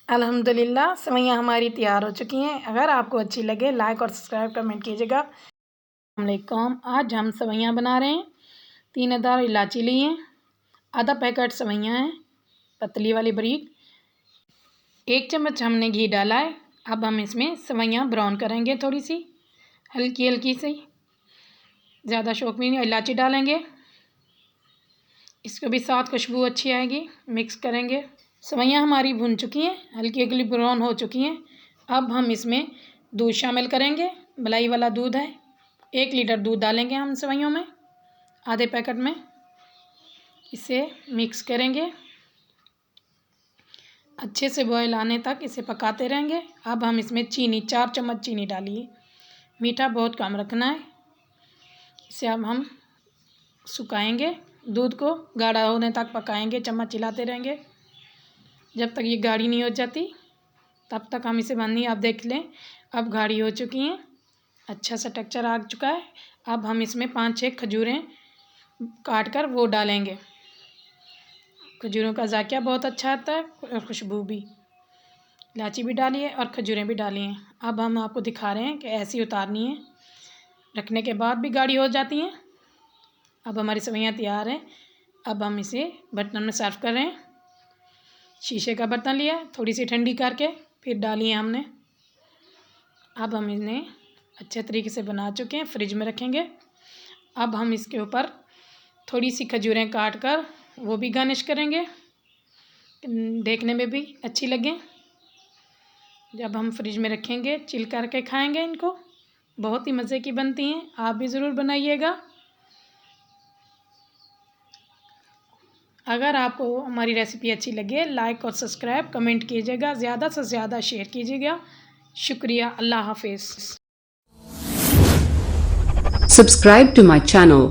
अल्हम्दुलिल्लाह सेवइयाँ हमारी तैयार हो चुकी हैं। अगर आपको अच्छी लगे लाइक और सब्सक्राइब कमेंट कीजिएगा। अस्सलाम वालेकुम। आज हम सेवइयाँ बना रहे हैं। 3 अदद इलायची ली हैं, आधा पैकेट सेवइयाँ हैं पतली वाली बारीक, 1 चम्मच हमने घी डाला है। अब हम इसमें सेवइयाँ ब्राउन करेंगे, थोड़ी सी हल्की हल्की सी, ज़्यादा शौक भी नहीं। इलायची डालेंगे, इसको भी साथ खुशबू अच्छी आएगी। मिक्स करेंगे। सेवइयाँ हमारी भुन चुकी हैं, हल्की हल्की ब्राउन हो चुकी हैं। अब हम इसमें दूध शामिल करेंगे, मलाई वाला दूध है। 1 लीटर दूध डालेंगे हम सेवइयों में, आधे पैकेट में। इसे मिक्स करेंगे, अच्छे से बॉयल आने तक इसे पकाते रहेंगे। अब हम इसमें चीनी 4 चम्मच चीनी डालिए, मीठा बहुत कम रखना है। इसे अब हम सुखाएंगे, दूध को गाढ़ा होने तक पकाएंगे, चम्मच हिलाते रहेंगे जब तक ये गाढ़ी नहीं हो जाती, तब तक हम इसे बननी। आप देख लें, अब गाढ़ी हो चुकी हैं, अच्छा सा टेक्सचर आ चुका है। अब हम इसमें 5-6 खजूरें काट कर वो डालेंगे। खजूरों का जायका बहुत अच्छा आता है और खुशबू भी। इलायची भी डाली है और खजूरें भी डाली हैं। अब हम आपको दिखा रहे हैं कि ऐसी उतारनी है, रखने के बाद भी गाढ़ी हो जाती हैं। अब हमारी सेवइयाँ तैयार हैं। अब हम इसे बर्तन में सर्व कर रहे हैं। शीशे का बर्तन लिया, थोड़ी सी ठंडी करके फिर डाली है हमने। अब हम इन्हें अच्छे तरीके से बना चुके हैं, फ्रिज में रखेंगे। अब हम इसके ऊपर थोड़ी सी खजूरें काट कर वो भी गार्निश करेंगे, देखने में भी अच्छी लगें। जब हम फ्रिज में रखेंगे, चिल करके खाएंगे इनको, बहुत ही मज़े की बनती हैं। आप भी ज़रूर बनाइएगा। अगर आपको हमारी रेसिपी अच्छी लगे लाइक और सब्सक्राइब कमेंट कीजिएगा, ज़्यादा से ज़्यादा शेयर कीजिएगा। शुक्रिया। अल्लाह हाफिज़। Subscribe to my channel.